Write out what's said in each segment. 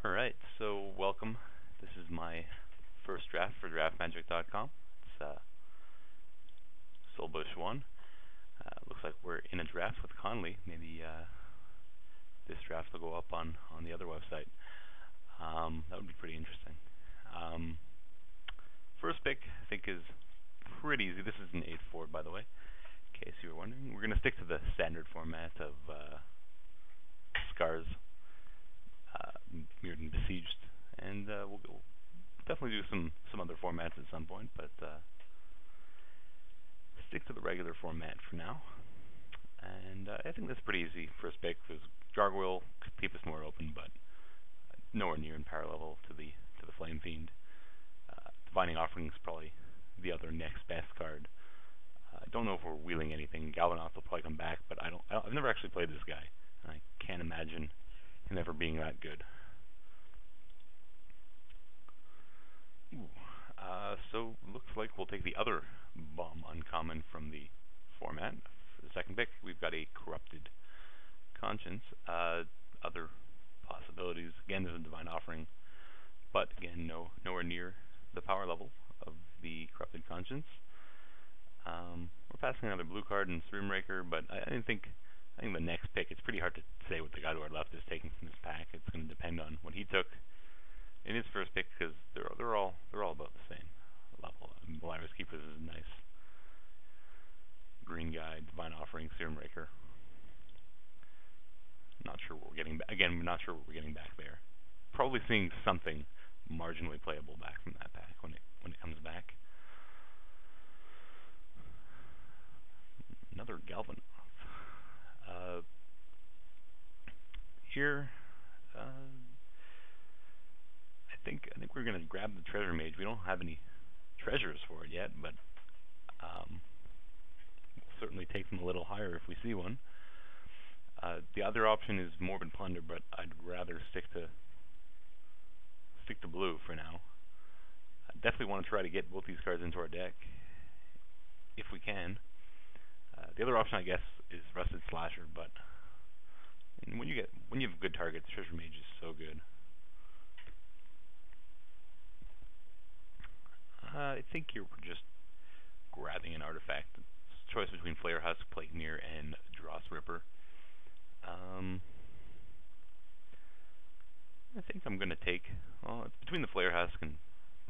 Alright, so welcome. This is my first draft for draftmagic.com. It's Soulbush 1. Looks like we're in a draft with Conley. Maybe this draft will go up on the other website. That would be pretty interesting. First pick, I think, is pretty easy. This is an 8-4, by the way, in case you were wondering. We're going to stick to the standard format of Scar's Mirrodin Besieged, and we'll definitely do some other formats at some point, but stick to the regular format for now. And I think that's pretty easy. First pick was Gargoyle, could keep us more open, but nowhere near in power level to the Flame Fiend. Divining Offering is probably the other next best card. I don't know if we're wheeling anything. Galvanoth will probably come back, but I've never actually played this guy, and I can't imagine him ever being that good. So looks like we'll take the other bomb uncommon from the format. For the second pick, we've got a Corrupted Conscience. Other possibilities, again, there's a Divine Offering, but again, nowhere near the power level of the Corrupted Conscience. We're passing another blue card in Streamraker, but I think the next pick, it's pretty hard to say what the guy to our left is taking from this pack. It's going to depend on what he took in his first pick, because they're all about the same level. Valira's Keepers is a nice green guy, Divine Offering, Streamraker. Not sure what we're getting back. Again, we're not sure what we're getting back there. Probably seeing something marginally playable back from that pack when it comes back. Another Galvanoth. Here, I think we're going to grab the Treasure Mage. We don't have any treasures for it yet, but we'll certainly take them a little higher if we see one. The other option is Morbid Plunder, but I'd rather stick to blue for now. I definitely want to try to get both these cards into our deck if we can. The other option, I guess, is Rusted Slasher, but when you have good targets, Treasure Mage is so good. I think here we're just grabbing an artifact. It's a choice between Flare Husk, Plague Mirror, and Dross Ripper. I think I'm going to take, it's between the Flare Husk and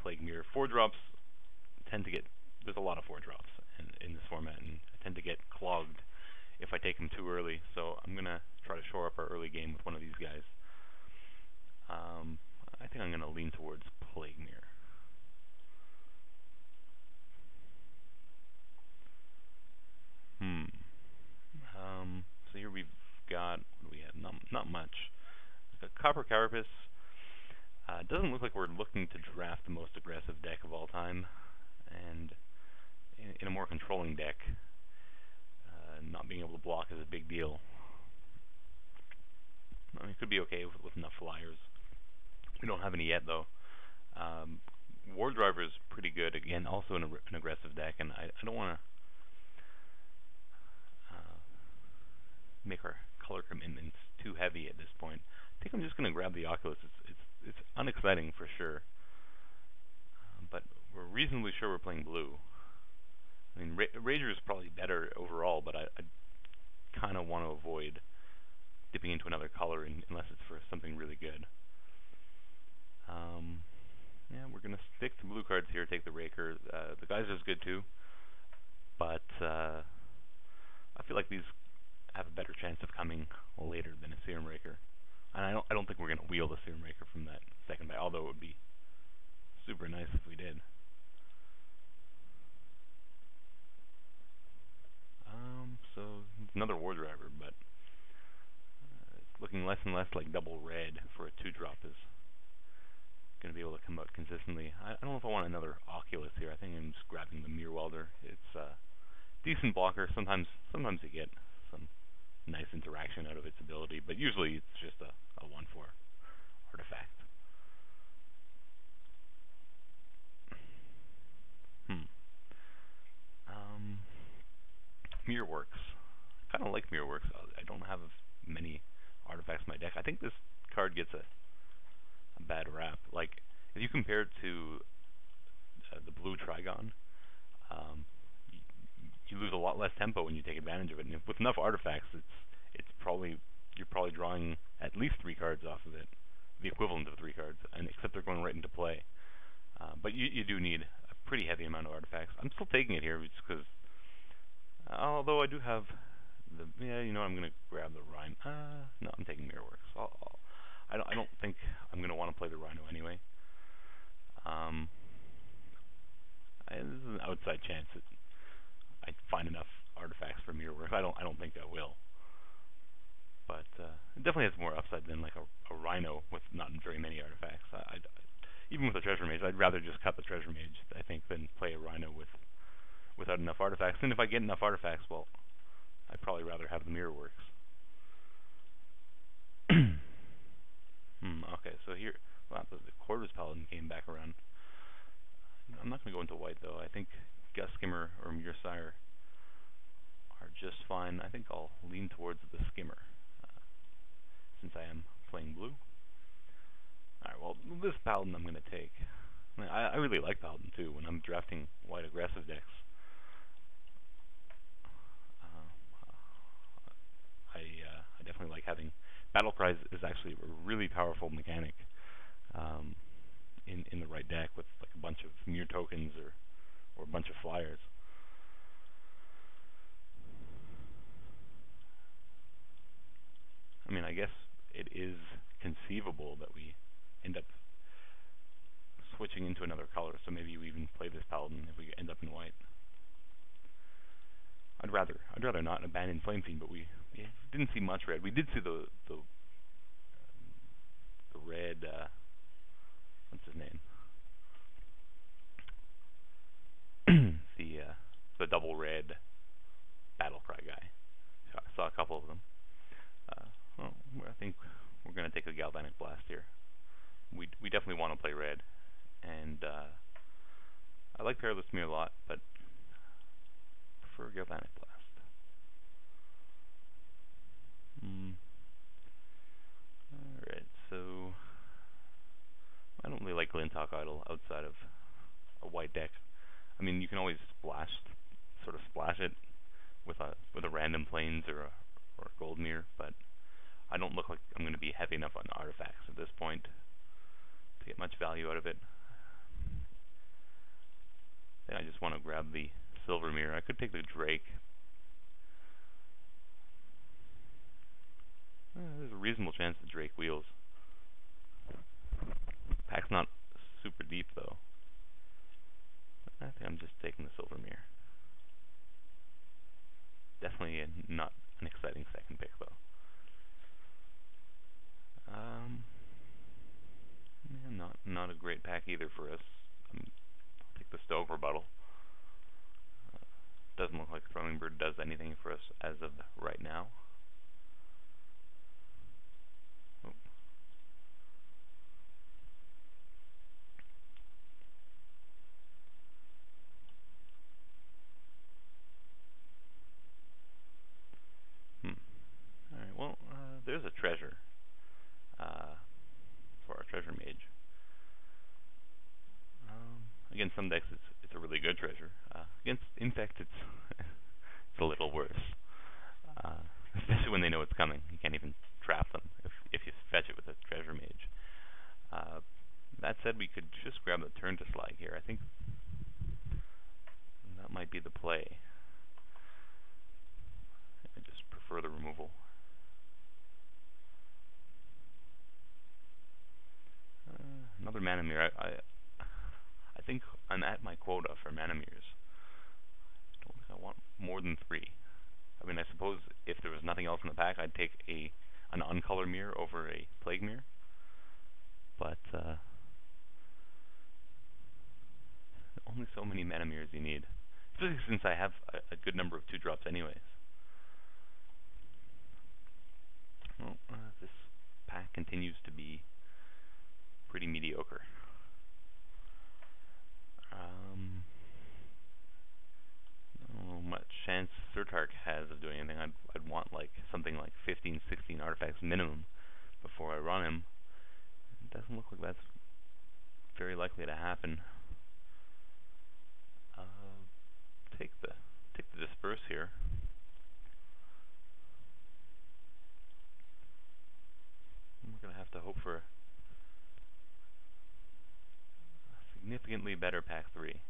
Plague Mirror. 4-drops tend to get, there's a lot of 4-drops in this format, and I tend to get clogged if I take them too early, so I'm going to try to shore up our early game with one of these guys. I think I'm going to lean towards Plague Mirror. So here we've got, what do we have? Not much. We've got Copper Carapace. Doesn't look like we're looking to draft the most aggressive deck of all time, and in a more controlling deck, not being able to block is a big deal. I mean, it could be okay with enough flyers. We don't have any yet, though. War Driver is pretty good. Again, also an aggressive deck, and I don't want to make our color commitments too heavy at this point. I think I'm just going to grab the Oculus. It's unexciting for sure, but we're reasonably sure we're playing blue. I mean, Rager is probably better overall, but I kind of want to avoid dipping into another color unless it's for something really good. Yeah, we're going to stick to blue cards here, take the Raker. The Geyser's good too, but I feel like these have a better chance of coming later than a Serum Raker. And I don't think we're going to wheel the Serum Raker from that second buy, although it would be super nice if we did. So it's another War Driver, but it's looking less and less like double red for a 2-drop is going to be able to come out consistently. I don't know if I want another Oculus here. I think I'm just grabbing the Mirror Welder. It's a decent blocker. Sometimes you get some nice interaction out of its ability, but usually it's just a 1/4 artifact. Mirrorworks. I kind of like Mirrorworks. I don't have many artifacts in my deck. I think this card gets a bad rap. Like, if you compare it to the blue Trigon, um, you, you lose a lot less tempo when you take advantage of it. And with enough artifacts, it's probably you're probably drawing at least 3 cards off of it, the equivalent of 3 cards, and except they're going right into play. But you do need a pretty heavy amount of artifacts. I'm still taking it here just because, although I do have I'm gonna grab the Rhino. No, I'm taking Mirrorworks. I don't think I'm gonna want to play the Rhino anyway. This is an outside chance that I find enough artifacts for Mirrorworks. I don't think I will. But it definitely has more upside than like a Rhino with not very many artifacts. Even with a Treasure Mage, I'd rather just cut the Treasure Mage, I think, than play a Rhino without enough artifacts. And if I get enough artifacts, well, I'd probably rather have the Mirrorworks. Okay, so here, well, the Quarters Paladin came back around. I'm not going to go into white, though. I think Gust Skimmer or Muirsire are just fine. I think I'll lean towards the Skimmer, since I am playing blue. Alright, well, this Paladin I'm going to take. I really like Paladin, too, when I'm drafting white aggressive decks. I definitely like having... Battle Cry is actually a really powerful mechanic in the right deck with like a bunch of Mir tokens or a bunch of flyers. I mean, I guess it is conceivable that we end up switching into another color, so maybe we even play this Paladin if we end up in white. I'd rather not abandon Flame Fiend, but we didn't see much red. We did see the red, what's his name? the double red Battle Cry guy. So I saw a couple of them. Well, I think we're going to take a Galvanic Blast here. We definitely want to play red, and I like Perilous Mirror a lot, but prefer Galvanic Blast. Alright, so I don't really like Glinthawk Idol outside of a white deck. I mean, you can always sort of splash it with a random Plains or a Gold Mirror, but I don't look like I'm going to be heavy enough on artifacts at this point to get much value out of it. I think I just want to grab the Silver Mirror. I could take the Drake. There's a reasonable chance the Drake wheels. Pack's not super deep, though. I think I'm just taking the Silver Mirror. Definitely not an exciting second pick, though. Not a great pack either for us. I'll take the Stove Rebuttal. Doesn't look like Throwing Bird does anything for us as of right now. Oh. Alright, well, there's a treasure for our Treasure Mage. Against some decks, it's a really good treasure. Against Infect, it's it's a little worse. Especially when they know it's coming. You can't even trap them if you fetch it with a Treasure Mage. That said, we could just grab the Turn to Slag here. I think that might be the play. I just prefer the removal. Another Mana Mirror. I think I'm at my quota for Mana Mirrors. I don't think I want more than 3. I mean, I suppose if there was nothing else in the pack, I'd take an Uncolor Mirror over a Plague Mirror. But only so many Mana Mirrors you need. Especially since I have a good number of 2-drops anyways. Well, this pack continues to be pretty mediocre. I don't know much chance Surtark has of doing anything. I'd want like something like 15, 16 artifacts minimum before I run him. doesn't look like that's very likely to happen. Take the disperse here. We're gonna have to hope for a significantly better pack 3.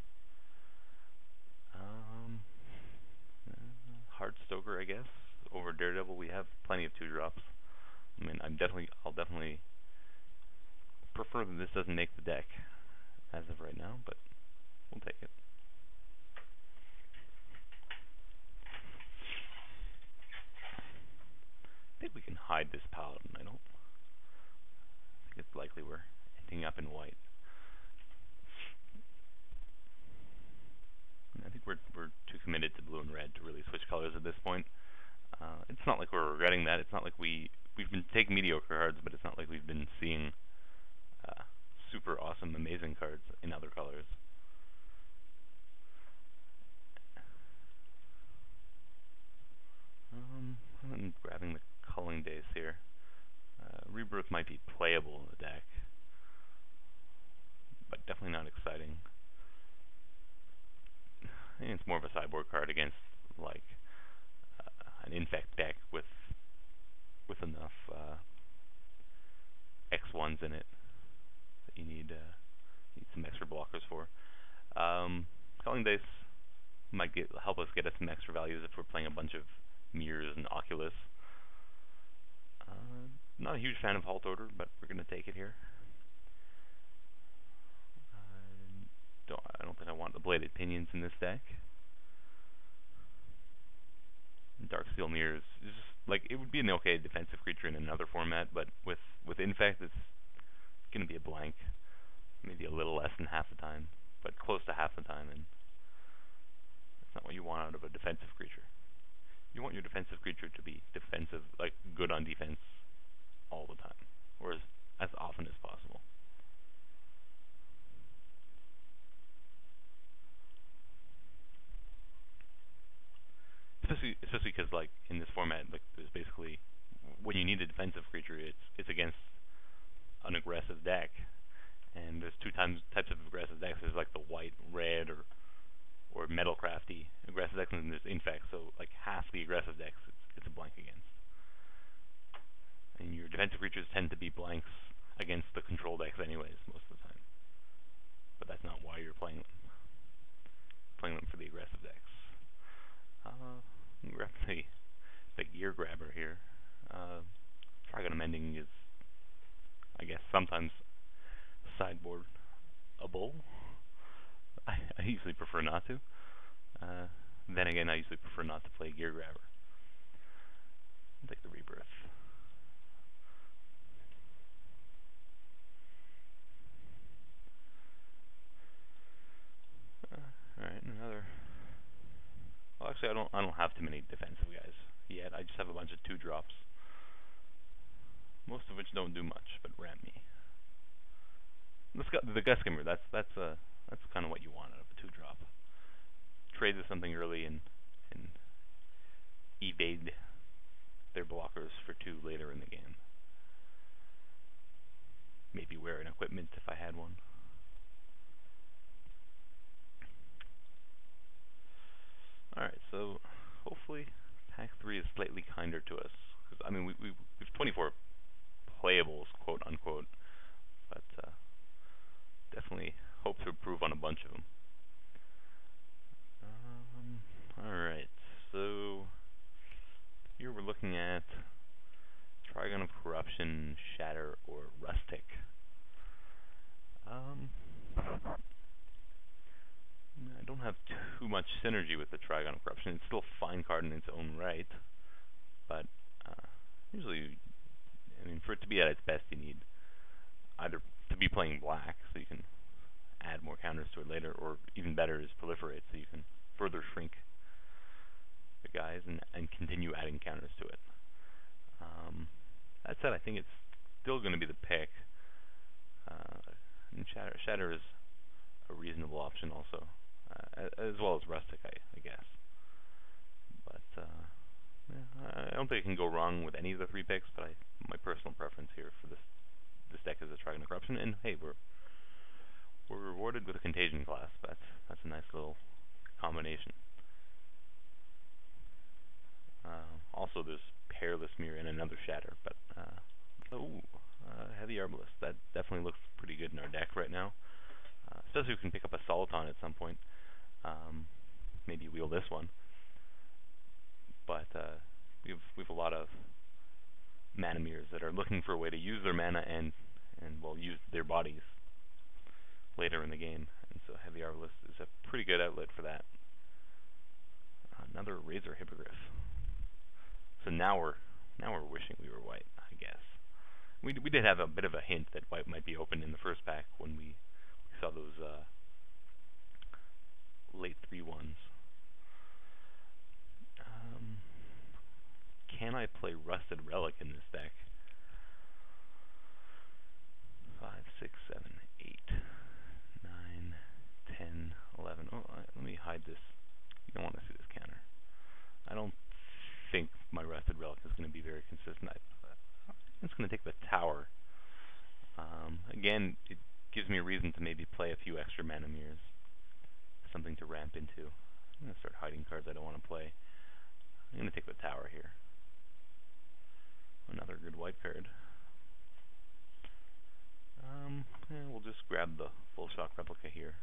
Heartstoker, I guess. Over Daredevil, we have plenty of 2-drops. I mean, I'll definitely prefer that this doesn't make the deck as of right now, but we'll take it. I think we can hide this Paladin. I think it's likely we're ending up in white. I think we're too committed to blue and red to really switch colors at this point. It's not like we're regretting that. It's not like we've been taking mediocre cards, but it's not like we've been seeing super awesome, amazing cards in other colors. I'm grabbing the Culling Days here. Rebirth might be playable in the deck, but definitely not exciting. I think it's more of a sideboard card against like an infect deck with enough X1s in it that you need some extra blockers for. Culling Days might help us get us some extra values if we're playing a bunch of Mirrors and Oculus. Not a huge fan of Halt Order, but we're going to take it here. I don't think I want the Bladed Pinions in this deck. Darksteel Mirrors is just, like, it would be an okay defensive creature in another format, but with Infect, it's going to be a blank. Maybe a little less than half the time, but close to half the time, and that's not what you want out of a defensive creature. You want your defensive creature to be defensive, like good on defense all the time, or as often as possible. Especially because, like, in this format, like, there's basically, when you need a defensive creature, it's against an aggressive deck, and there's two types of aggressive decks. There's like the white, red, or metalcrafty aggressive decks, and there's Infect. So like half the aggressive decks, it's a blank against. And your defensive creatures tend to be blanks against the control decks, anyways, most of the time. But that's not why you're playing them. Playing them for the aggressive decks. Grab the Gear Grabber here. Trigon Amending is, I guess, sometimes sideboard-able. I usually prefer not to. Then again, I usually prefer not to play Gear Grabber. I'll take the Rebirth. Alright, another. Well, actually, I don't have too many defensive guys yet. I just have a bunch of 2-drops. Most of which don't do much, but ramp me. The Gust Skimmer, that's kind of what you want out of a 2-drop. Trade with something early and evade their blockers for 2 later in the game. Maybe wear an equipment if I had one. Alright, so hopefully pack 3 is slightly kinder to us. Cause, I mean, we've 24 playables, quote unquote, but definitely hope to improve on a bunch of them. Alright, so here we're looking at Trigon of Corruption, Shatter, or Rustic. I don't have too much synergy with the Trigon of Corruption. It's still a fine card in its own right, but usually, I mean, for it to be at its best, you need either to be playing black, so you can add more counters to it later, or even better is proliferate, so you can further shrink the guys and continue adding counters to it. That said, I think it's still going to be the pick. And Shatter is a reasonable option also, as well as Rustic, I guess. But yeah, I don't think it can go wrong with any of the 3 picks, but my personal preference here for this deck is a Trigon Dragon of Corruption, and hey, we're rewarded with a Contagion class. That's a nice little combination. Also, there's Perilous Mirror and another Shatter, but Heavy Arbalist. That definitely looks pretty good in our deck right now. Especially if we can pick up a Soliton at some point. Maybe wheel this one. But we've a lot of mana mirrors that are looking for a way to use their mana and well, use their bodies later in the game. And so Heavy Arbalist is a pretty good outlet for that. Another Razor Hippogriff. So now we're wishing we were white, I guess. We did have a bit of a hint that white might be open in the first pack when we saw those late 3/1s. Can I play Rusted Relic in this deck? 5, 6, 7, 8, 9, 10, 11. Oh, let me hide this. You don't want to see this counter. I don't think my Rusted Relic is going to be very consistent. It's going to take the tower. Again, it gives me a reason to maybe play a few extra mana mirrors. Something to ramp into. I'm going to start hiding cards I don't want to play. I'm going to take the tower here. Another good white card. We'll just grab the Full Shock Replica here.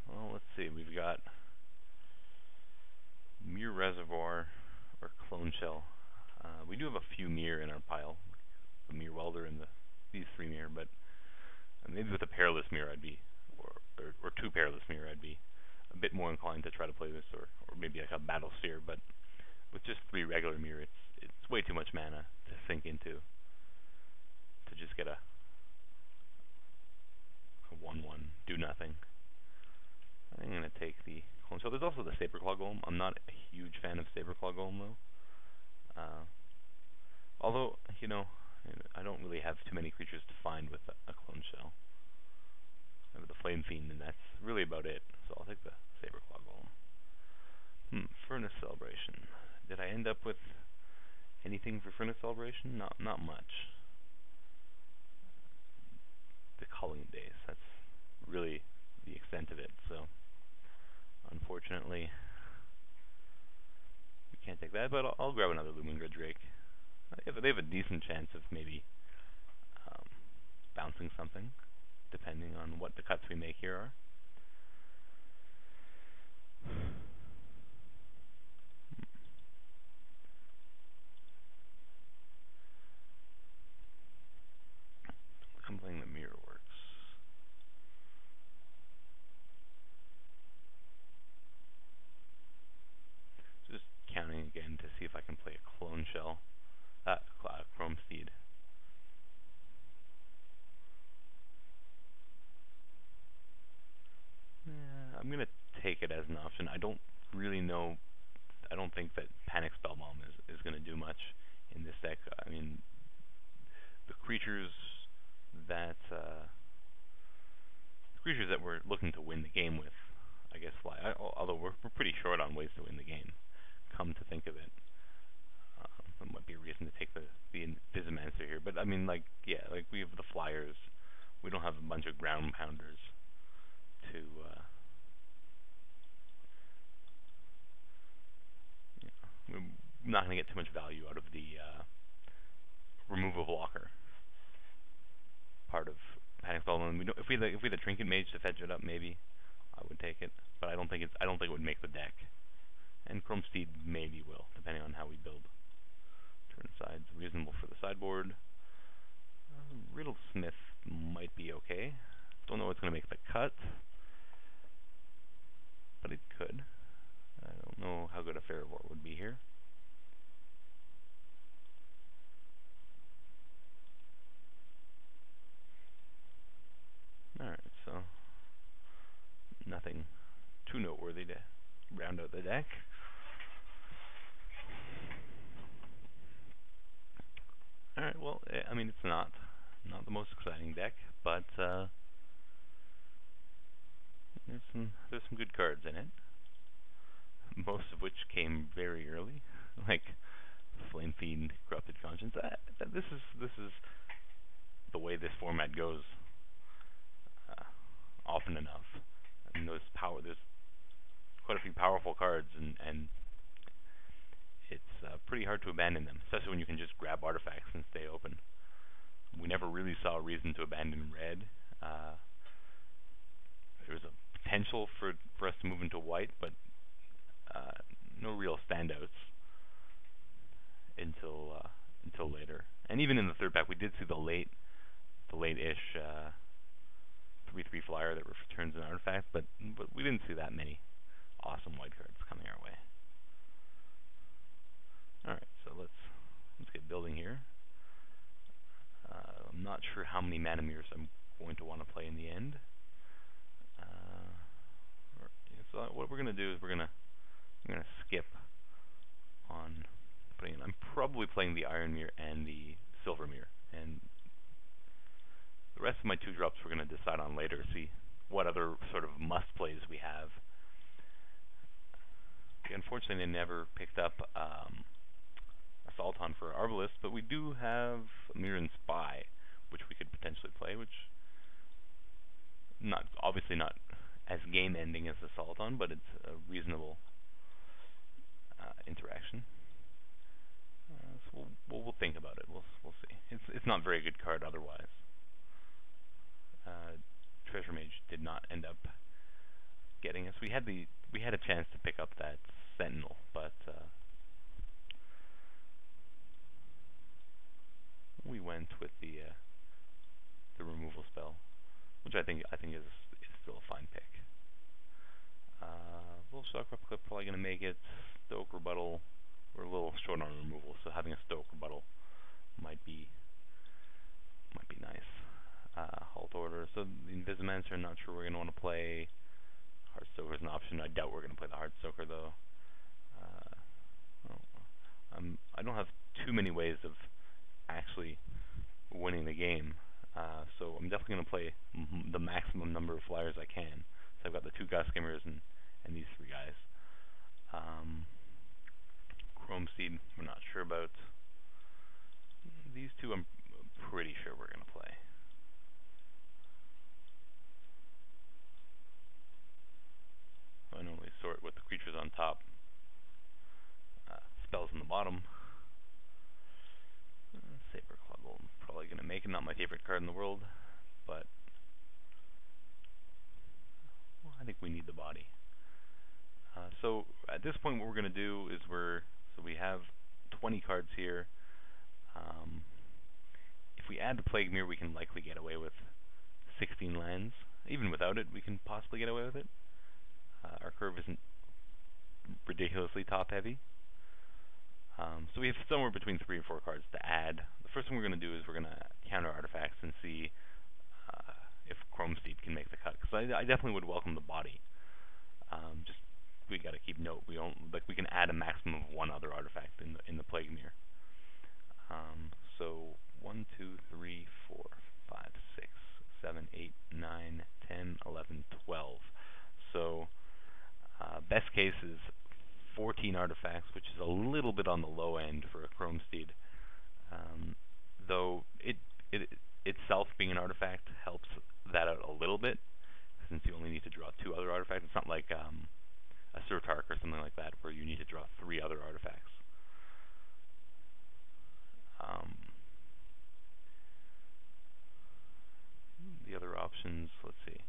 Well, let's see. We've got Mirror Reservoir or Clone Shell. We do have a few mirror in our pile. The Mirror Welder and these 3 mirror, but maybe with a Perilous Mirror I'd be, or 2 Perilous Mirror I'd be a bit more inclined to try to play this, or maybe like a Battle Sphere, but with just 3 regular mirror, it's way too much mana to sink into to just get a 1/1 do nothing. I'm going to take the Clone Shell. There's also the Saberclaw Golem. I'm not a huge fan of Saberclaw Golem though. Although, you know, I don't really have too many creatures to find with a Clone Shell. I have the Flame Fiend, and that's really about it. So I'll take the Saberclaw Golem. Furnace Celebration. Did I end up with anything for Furnace Celebration? Not much. The Culling Days. That's really the extent of it. So unfortunately, we can't take that. But I'll grab another Lumingra Drake. They have a decent chance of maybe bouncing something, depending on what the cuts we make here are. I'm playing the Mirror Works. Just counting again to see if I can play a Clone Shell. Chrome Steed. I'm going to take it as an option. I don't really know. I don't think that Panic Spellbomb is going to do much in this deck. I mean, the creatures that we're looking to win the game with, I guess, fly. Although we're pretty short on ways to win the game. Come to think of it. That might be a reason to take the Invisimancer here, but I mean, like, yeah, like we have the Flyers. We don't have a bunch of ground pounders to, we're not going to get too much value out of the remove a blocker part of Panic Spellbomb. If we had the Trinket Mage to fetch it up, maybe I would take it, but I don't think it would make the deck. And Chrome Steed maybe will, depending on how we build. Turn side's reasonable for the sideboard. Riddlesmith might be okay. Don't know what's going to make the cut, but it could. I don't know how good a Ferrivore would be here. Alright, so nothing too noteworthy to round out the deck. Alright, well, I mean, it's not the most exciting deck, but there's some good cards in it. most of which came very early, like Flame Fiend, Corrupted Conscience. This is the way this format goes often enough. And there's quite a few powerful cards, and it's pretty hard to abandon them, especially when you can just grab artifacts and stay open. We never really saw a reason to abandon red. There was a potential for us to move into white, but no real standouts until later. And even in the third pack, we did see the late-ish 3/3 flyer that returns an artifact, but we didn't see that many awesome white cards coming our way. All right, so let's get building here. I'm not sure how many mana mirrors I'm going to want to play in the end. So what we're gonna do is I'm gonna skip on putting in. I'm probably playing the Iron Mirror and the Silver Mirror, and the rest of my 2 drops we're gonna decide on later. See what other sort of must plays we have. We unfortunately never picked up Assaulton for Arbalest, but we do have Mirrodin Spy, which we could potentially play, which obviously not as game-ending as Assaulton, but it's a reasonable interaction. So we'll think about it. We'll see. It's not a very good card otherwise. Treasure Mage did not end up getting us. We had a chance to pick up that Sentinel, but we went with the removal spell, which I think is still a fine pick. Little Shock Replica probably going to make it. Stoke Rebuttal. We're a little short on removal, so having a Stoke Rebuttal might be nice. Halt Order. So the Invisimancer, I'm not sure we're going to want to play. Heartstoker is an option. I doubt we're going to play the Heartstoker though. I don't have too many ways of actually winning the game, so I'm definitely going to play the maximum number of flyers I can. So I've got the 2 Gus Skimmers and these 3 guys. Chrome Seed, we're not sure about. These 2 I'm pretty sure we're going to play. I normally sort with the creatures on top, spells on the bottom. Saber Club, I'm probably going to make it. Not my favorite card in the world, but I think we need the body. So at this point, what we're going to do is we have 20 cards here. If we add the Plague Mirror, we can likely get away with 16 lands. Even without it, we can possibly get away with it. Our curve isn't ridiculously top-heavy. So we have somewhere between 3 or 4 cards to add. The first thing we're going to do is we're going to counter artifacts and see if Chrome Steed can make the cut. Because I definitely would welcome the body. Just we got to keep note. We can add a maximum of 1 other artifact in the Plague Mirror. So 1, 2, 3, 4, 5, 6, 7, 8, 9, 10, 11, 12. So best case is 14 artifacts, which is a little bit on the low end for a Chrome Steed. Though it itself being an artifact helps that out a little bit, since you only need to draw 2 other artifacts. It's not like a Surtark or something like that, where you need to draw 3 other artifacts. The other options, let's see.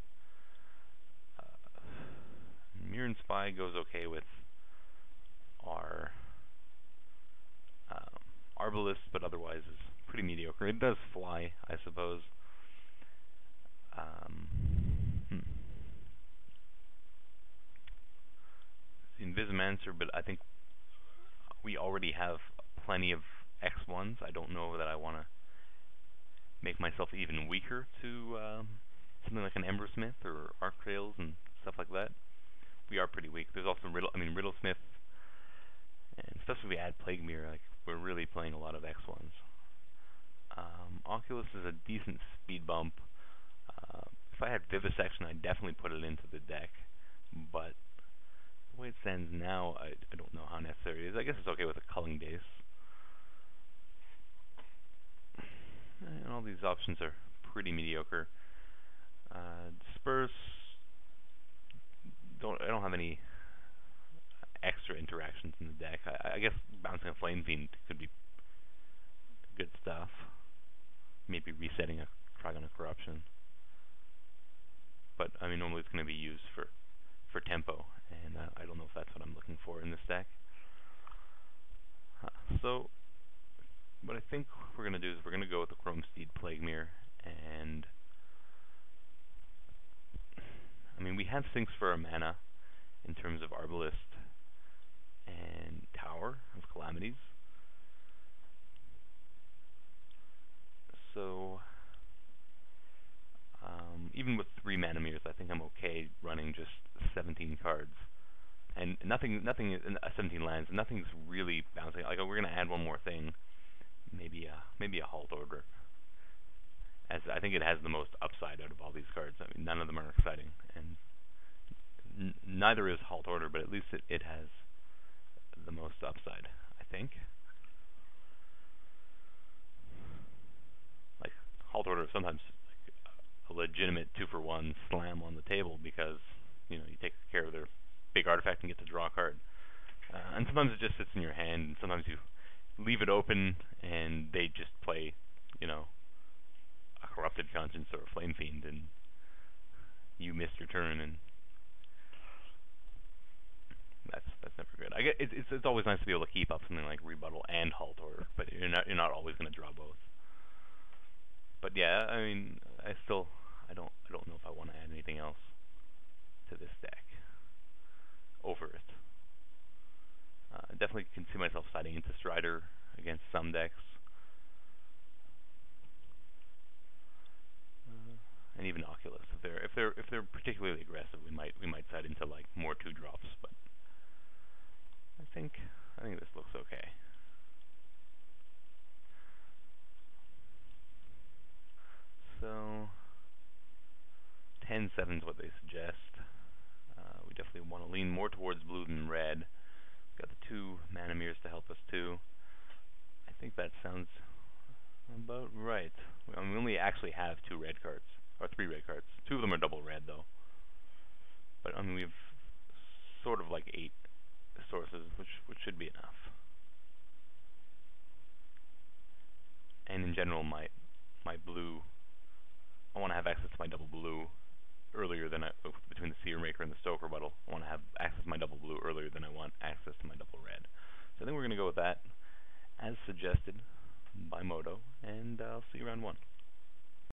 Mirrodin Spy goes okay with our Arbalest, but otherwise is pretty mediocre. It does fly, I suppose. The Invisimancer, but I think we already have plenty of X1s. I don't know that I want to make myself even weaker to something like an Embersmith or Arc Trails and stuff like that. We are pretty weak. There's also Riddlesmith, and especially if we add Plague Mirror, like we're really playing a lot of X1s. Oculus is a decent speed bump. If I had Vivisection, I'd definitely put it into the deck, but the way it's stands now, I don't know how necessary it is. I guess it's okay with a culling base. And all these options are pretty mediocre. Disperse, I don't have any extra interactions in the deck. I guess bouncing a Flame Fiend could be good stuff. Maybe resetting a Trigon of Corruption. But I mean, normally it's going to be used for tempo, and I don't know if that's what I'm looking for in this deck. So what I think we're going to do is we're going to go with the Chrome Steed Plaguemere, and I mean, we have sinks for our mana in terms of Arbalest and Tower of Calamities. So even with 3 mana mirrors, I think I'm okay running just 17 cards, and nothing in 17 lands. Nothing's really bouncing. Like, we're gonna add one more thing, maybe a Halt Order, as I think it has the most upside out of all these cards. I mean, none of them are exciting, and neither is Halt Order, but at least it has the most upside, I think. Like, Halt Order sometimes a legitimate 2-for-1 slam on the table, because you take care of their big artifact and get to draw a card. And sometimes it just sits in your hand, and sometimes you leave it open and they just play, a Corrupted Conscience or a Flame Fiend, and you missed your turn, and that's never good. I guess it's always nice to be able to keep up something like Rebuttal and Halt Order, but you're not always going to draw both. But yeah, I mean, I don't know if I want to add anything else to this deck over it. Definitely can see myself siding into Strider against some decks, and even Oculus. If they're particularly aggressive, we might side into like more 2-drops. But I think this looks okay. So 10-7 is what they suggest. We definitely want to lean more towards blue than red. We've got the 2 mana mirrors to help us too. I think that sounds about right. We only actually have 2 red cards, or 3 red cards. 2 of them are double red though. But I mean, we have sort of like 8 sources, which should be enough. And in general, my blue, I want to have access to my double blue earlier than between the Seer Maker and the Stoke Rebuttal. I want to have access to my double blue earlier than I want access to my double red. So I think we're going to go with that, as suggested by Moto, and I'll see you round 1.